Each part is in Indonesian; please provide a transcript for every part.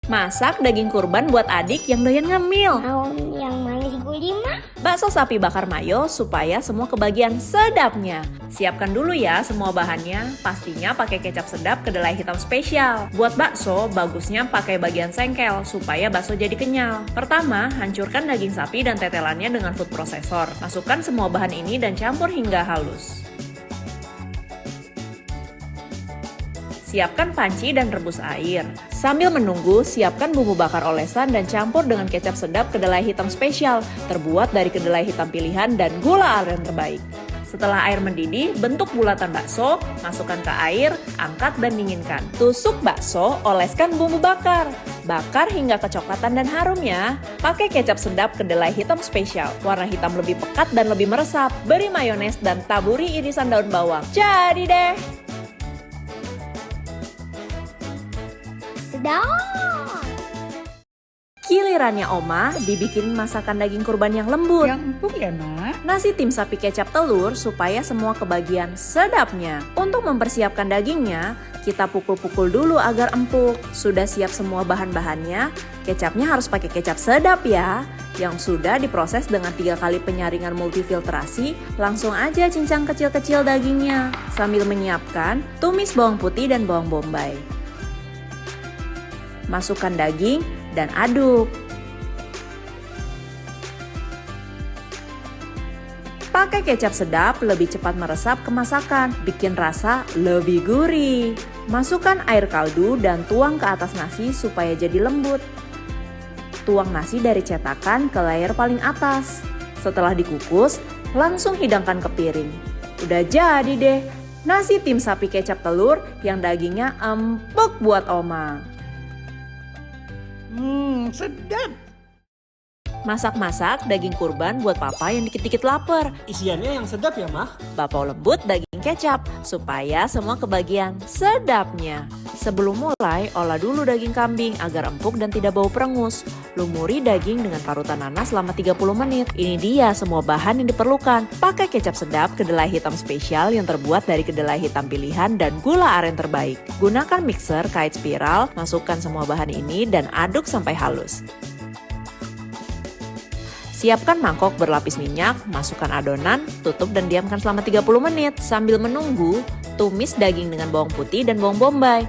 Masak daging kurban buat adik yang doyan ngemil. Mau yang manis gulima? Bakso sapi bakar mayo supaya semua kebagian sedapnya. Siapkan dulu ya semua bahannya. Pastinya pakai kecap sedap kedelai hitam spesial. Buat bakso, bagusnya pakai bagian sengkel supaya bakso jadi kenyal. Pertama, hancurkan daging sapi dan tetelannya dengan food processor. Masukkan semua bahan ini dan campur hingga halus. Siapkan panci dan rebus air. Sambil menunggu, siapkan bumbu bakar olesan dan campur dengan kecap sedap kedelai hitam spesial, terbuat dari kedelai hitam pilihan dan gula aren terbaik. Setelah air mendidih, bentuk bulatan bakso, masukkan ke air, angkat dan dinginkan. Tusuk bakso, oleskan bumbu bakar. Bakar hingga kecoklatan dan harum ya. Pakai kecap sedap kedelai hitam spesial. Warna hitam lebih pekat dan lebih meresap. Beri mayones dan taburi irisan daun bawang. Jadi deh! Sedap! Gilirannya Oma dibikin masakan daging kurban yang lembut. Yang empuk ya, Nak? Nasi tim sapi kecap telur supaya semua kebagian sedapnya. Untuk mempersiapkan dagingnya, kita pukul-pukul dulu agar empuk. Sudah siap semua bahan-bahannya, kecapnya harus pakai kecap sedap ya. Yang sudah diproses dengan 3 kali penyaringan multifiltrasi, langsung aja cincang kecil-kecil dagingnya. Sambil menyiapkan, tumis bawang putih dan bawang bombay. Masukkan daging dan aduk. Pakai kecap sedap lebih cepat meresap ke masakan, bikin rasa lebih gurih. Masukkan air kaldu dan tuang ke atas nasi supaya jadi lembut. Tuang nasi dari cetakan ke layer paling atas. Setelah dikukus, langsung hidangkan ke piring. Udah jadi deh, nasi tim sapi kecap telur yang dagingnya empuk buat Oma. Sedap. Masak-masak daging kurban buat papa yang dikit-dikit lapar. Isiannya yang sedap ya, Mah? Bapau lembut daging kecap supaya semua kebagian sedapnya. Sebelum mulai, olah dulu daging kambing agar empuk dan tidak bau perengus. Lumuri daging dengan parutan nanas selama 30 menit. Ini dia semua bahan yang diperlukan. Pakai kecap sedap kedelai hitam spesial yang terbuat dari kedelai hitam pilihan dan gula aren terbaik. Gunakan mixer kait spiral, masukkan semua bahan ini dan aduk sampai halus. Siapkan mangkok berlapis minyak, masukkan adonan, tutup dan diamkan selama 30 menit. Sambil menunggu, tumis daging dengan bawang putih dan bawang bombay.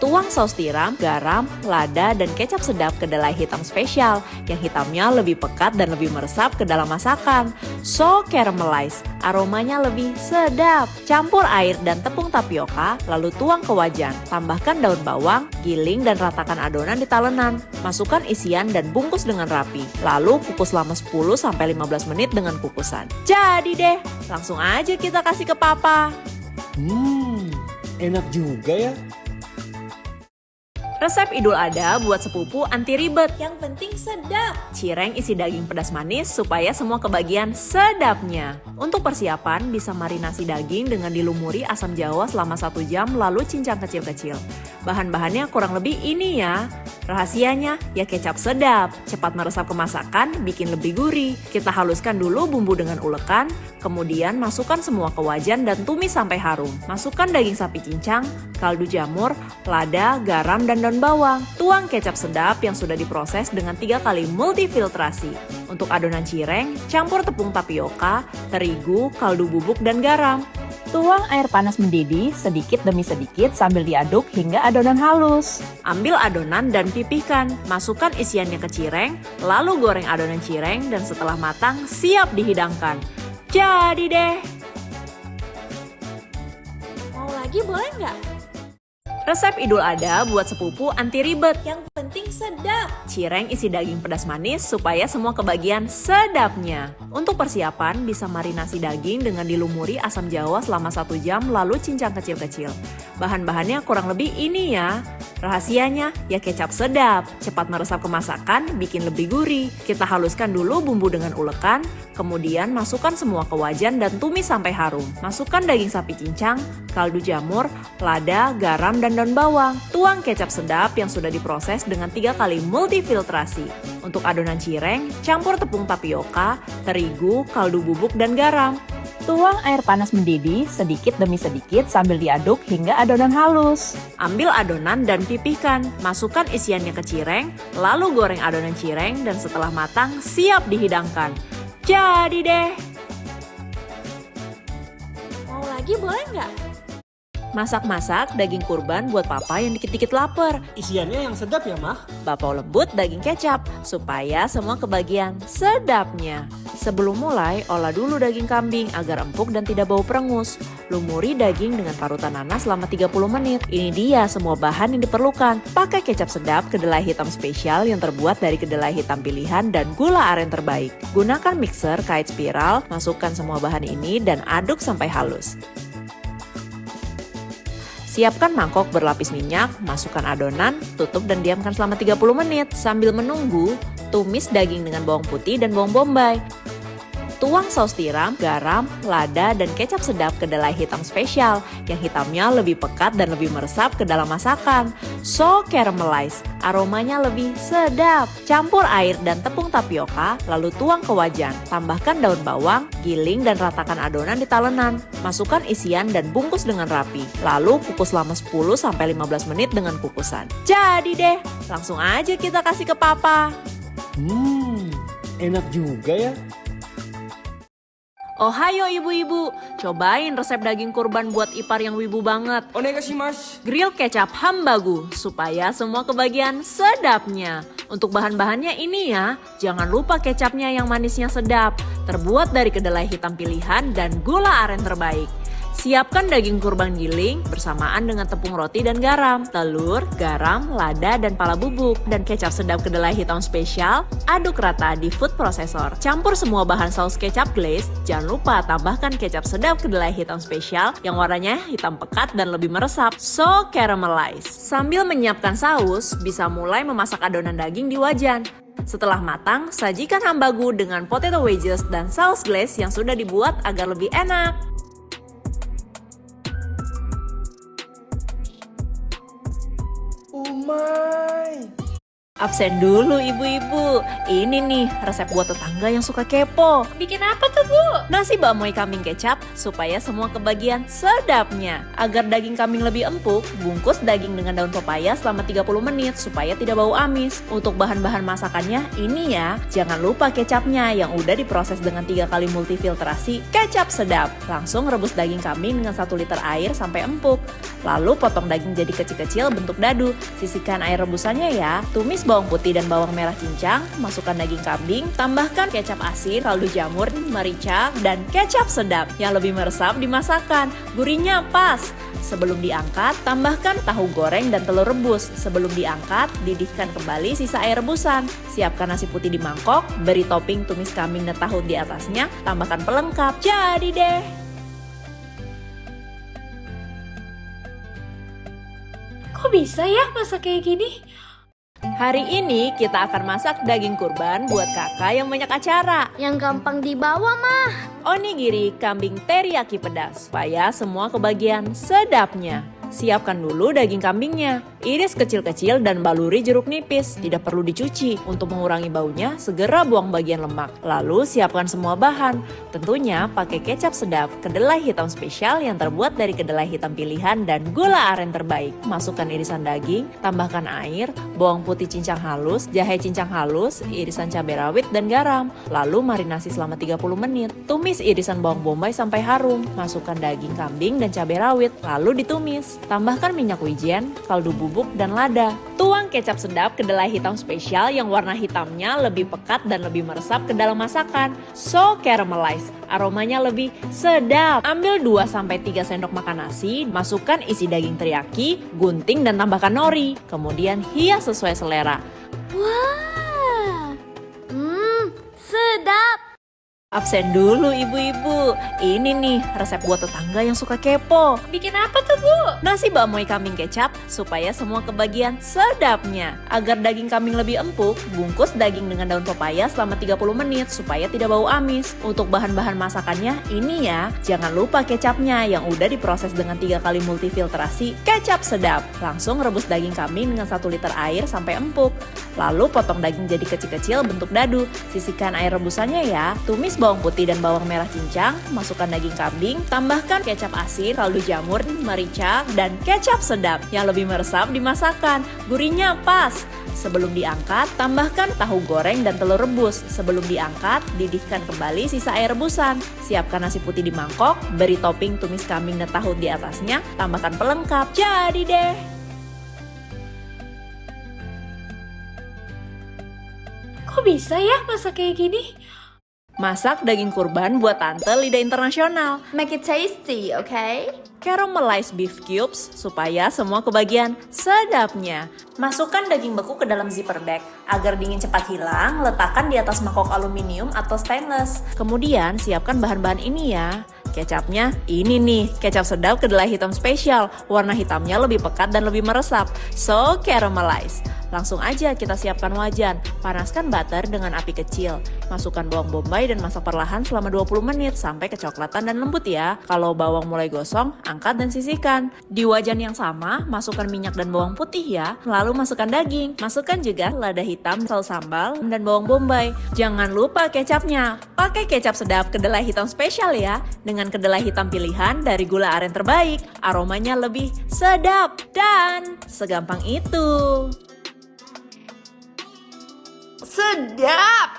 Tuang saus tiram, garam, lada, dan kecap sedap kedelai hitam spesial yang hitamnya lebih pekat dan lebih meresap ke dalam masakan. So caramelize, aromanya lebih sedap. Campur air dan tepung tapioka, lalu tuang ke wajan. Tambahkan daun bawang, giling dan ratakan adonan di talenan. Masukkan isian dan bungkus dengan rapi. Lalu kukus selama 10-15 menit dengan kukusan. Jadi deh, langsung aja kita kasih ke papa. Enak juga ya. Resep Idul Adha buat sepupu anti ribet. Yang penting sedap. Cireng isi daging pedas manis supaya semua kebagian sedapnya. Untuk persiapan bisa marinasi daging dengan dilumuri asam jawa selama 1 jam lalu cincang kecil-kecil. Bahan-bahannya kurang lebih ini ya. Rahasianya ya kecap sedap, cepat meresap ke masakan, bikin lebih gurih. Kita haluskan dulu bumbu dengan ulekan, kemudian masukkan semua ke wajan dan tumis sampai harum. Masukkan daging sapi cincang, kaldu jamur, lada, garam, dan daun bawang. Tuang kecap sedap yang sudah diproses dengan 3 kali multifiltrasi. Untuk adonan cireng, campur tepung tapioka, terigu, kaldu bubuk, dan garam. Tuang air panas mendidih sedikit demi sedikit sambil diaduk hingga adonan halus. Ambil adonan dan pipihkan, masukkan isiannya ke cireng, lalu goreng adonan cireng dan setelah matang siap dihidangkan. Jadi deh! Mau lagi boleh nggak? Resep Idul Adha buat sepupu anti ribet. Yang penting sedap. Cireng isi daging pedas manis supaya semua kebagian sedapnya. Untuk persiapan bisa marinasi daging dengan dilumuri asam jawa selama 1 jam lalu cincang kecil-kecil. Bahan-bahannya kurang lebih ini ya. Rahasianya ya kecap sedap, cepat meresap ke masakan, bikin lebih gurih. Kita haluskan dulu bumbu dengan ulekan, kemudian masukkan semua ke wajan dan tumis sampai harum. Masukkan daging sapi cincang, kaldu jamur, lada, garam, dan daun bawang. Tuang kecap sedap yang sudah diproses dengan 3 kali multifiltrasi. Untuk adonan cireng, campur tepung tapioka, terigu, kaldu bubuk, dan garam. Tuang air panas mendidih sedikit demi sedikit sambil diaduk hingga adonan halus. Ambil adonan dan pipihkan, masukkan isiannya ke cireng, lalu goreng adonan cireng dan setelah matang siap dihidangkan. Jadi deh! Mau lagi boleh nggak? Masak-masak daging kurban buat papa yang dikit-dikit lapar. Isiannya yang sedap ya, Mah? Bapau lembut daging kecap supaya semua kebagian sedapnya. Sebelum mulai, olah dulu daging kambing agar empuk dan tidak bau perengus. Lumuri daging dengan parutan nanas selama 30 menit. Ini dia semua bahan yang diperlukan. Pakai kecap sedap kedelai hitam spesial yang terbuat dari kedelai hitam pilihan dan gula aren terbaik. Gunakan mixer kait spiral, masukkan semua bahan ini dan aduk sampai halus. Siapkan mangkok berlapis minyak, masukkan adonan, tutup dan diamkan selama 30 menit. Sambil menunggu, tumis daging dengan bawang putih dan bawang bombay. Tuang saus tiram, garam, lada, dan kecap sedap kedelai hitam spesial yang hitamnya lebih pekat dan lebih meresap ke dalam masakan. So caramelize, aromanya lebih sedap. Campur air dan tepung tapioka, lalu tuang ke wajan. Tambahkan daun bawang, giling dan ratakan adonan di talenan. Masukkan isian dan bungkus dengan rapi. Lalu kukus selama 10-15 menit dengan kukusan. Jadi deh, langsung aja kita kasih ke papa. Enak juga ya. Ohayo ibu-ibu, cobain resep daging kurban buat ipar yang wibu banget. Onegashimasu. Grill kecap hambagu, supaya semua kebagian sedapnya. Untuk bahan-bahannya ini ya, jangan lupa kecapnya yang manisnya sedap. Terbuat dari kedelai hitam pilihan dan gula aren terbaik. Siapkan daging kurban giling bersamaan dengan tepung roti dan garam, telur, garam, lada, dan pala bubuk, dan kecap sedap kedelai hitam spesial. Aduk rata di food processor. Campur semua bahan saus kecap glaze. Jangan lupa tambahkan kecap sedap kedelai hitam spesial yang warnanya hitam pekat dan lebih meresap. So caramelize. Sambil menyiapkan saus, bisa mulai memasak adonan daging di wajan. Setelah matang, sajikan hambagu dengan potato wedges dan saus glaze yang sudah dibuat agar lebih enak. Absen dulu ibu-ibu, ini nih resep buat tetangga yang suka kepo. Bikin apa tuh Bu? Nasi bakmoy kambing kecap supaya semua kebagian sedapnya. Agar daging kambing lebih empuk, bungkus daging dengan daun pepaya selama 30 menit supaya tidak bau amis. Untuk bahan-bahan masakannya ini ya, jangan lupa kecapnya yang udah diproses dengan 3 kali multifiltrasi kecap sedap. Langsung rebus daging kambing dengan 1 liter air sampai empuk. Lalu potong daging jadi kecil-kecil bentuk dadu. Sisihkan air rebusannya ya. Tumis bawang putih dan bawang merah cincang, masukkan daging kambing, tambahkan kecap asin, kaldu jamur, merica, dan kecap sedap yang lebih meresap di masakan. Gurihnya pas. Sebelum diangkat, tambahkan tahu goreng dan telur rebus. Sebelum diangkat, didihkan kembali sisa air rebusan. Siapkan nasi putih di mangkok, beri topping tumis kambing dan tahu di atasnya, tambahkan pelengkap. Jadi deh! Kok bisa ya masak kayak gini? Hari ini kita akan masak daging kurban buat kakak yang banyak acara. Yang gampang dibawa mah. Onigiri kambing teriyaki pedas, supaya semua kebagian sedapnya. Siapkan dulu daging kambingnya. Iris kecil-kecil dan baluri jeruk nipis. Tidak perlu dicuci. Untuk mengurangi baunya, segera buang bagian lemak. Lalu siapkan semua bahan. Tentunya pakai kecap sedap, kedelai hitam spesial yang terbuat dari kedelai hitam pilihan dan gula aren terbaik. Masukkan irisan daging, tambahkan air, bawang putih cincang halus, jahe cincang halus, irisan cabai rawit dan garam. Lalu marinasi selama 30 menit. Tumis irisan bawang bombay sampai harum. Masukkan daging kambing dan cabai rawit, lalu ditumis. Tambahkan minyak wijen, kaldu bubuk, dan lada. Tuang kecap sedap kedelai hitam spesial yang warna hitamnya lebih pekat dan lebih meresap ke dalam masakan. So caramelize, aromanya lebih sedap. Ambil 2-3 sendok makan nasi, masukkan isi daging teriyaki, gunting, dan tambahkan nori. Kemudian hias sesuai selera. Wah, sedap. Absen dulu ibu-ibu, ini nih resep buat tetangga yang suka kepo. Bikin apa tuh Bu? Nasi bakmoy kambing kecap supaya semua kebagian sedapnya. Agar daging kambing lebih empuk, bungkus daging dengan daun pepaya selama 30 menit supaya tidak bau amis. Untuk bahan-bahan masakannya ini ya, jangan lupa kecapnya yang udah diproses dengan 3 kali multifiltrasi kecap sedap. Langsung rebus daging kambing dengan 1 liter air sampai empuk. Lalu potong daging jadi kecil-kecil bentuk dadu. Sisihkan air rebusannya ya. Tumis bawang putih dan bawang merah cincang, masukkan daging kambing, tambahkan kecap asin, kaldu jamur, merica, dan kecap sedap yang lebih meresap dimasakkan. Gurihnya pas. Sebelum diangkat, tambahkan tahu goreng dan telur rebus. Sebelum diangkat, didihkan kembali sisa air rebusan. Siapkan nasi putih di mangkok, beri topping tumis kambing dan tahu di atasnya, tambahkan pelengkap. Jadi deh! Kok bisa ya masak kayak gini? Masak daging kurban buat tante lidah internasional. Make it tasty, okay? Caramelized beef cubes supaya semua kebagian sedapnya. Masukkan daging beku ke dalam zipper bag. Agar dingin cepat hilang, letakkan di atas mangkok aluminium atau stainless. Kemudian siapkan bahan-bahan ini ya. Kecapnya ini nih, kecap sedap kedelai hitam spesial. Warna hitamnya lebih pekat dan lebih meresap. So caramelized. Langsung aja kita siapkan wajan. Panaskan butter dengan api kecil. Masukkan bawang bombay dan masak perlahan selama 20 menit sampai kecoklatan dan lembut ya. Kalau bawang mulai gosong, angkat dan sisihkan. Di wajan yang sama, masukkan minyak dan bawang putih ya. Lalu masukkan daging. Masukkan juga lada hitam, saus sambal, dan bawang bombay. Jangan lupa kecapnya. Pakai kecap sedap kedelai hitam spesial ya. Dengan kedelai hitam pilihan dari gula aren terbaik. Aromanya lebih sedap dan segampang itu. Sedap!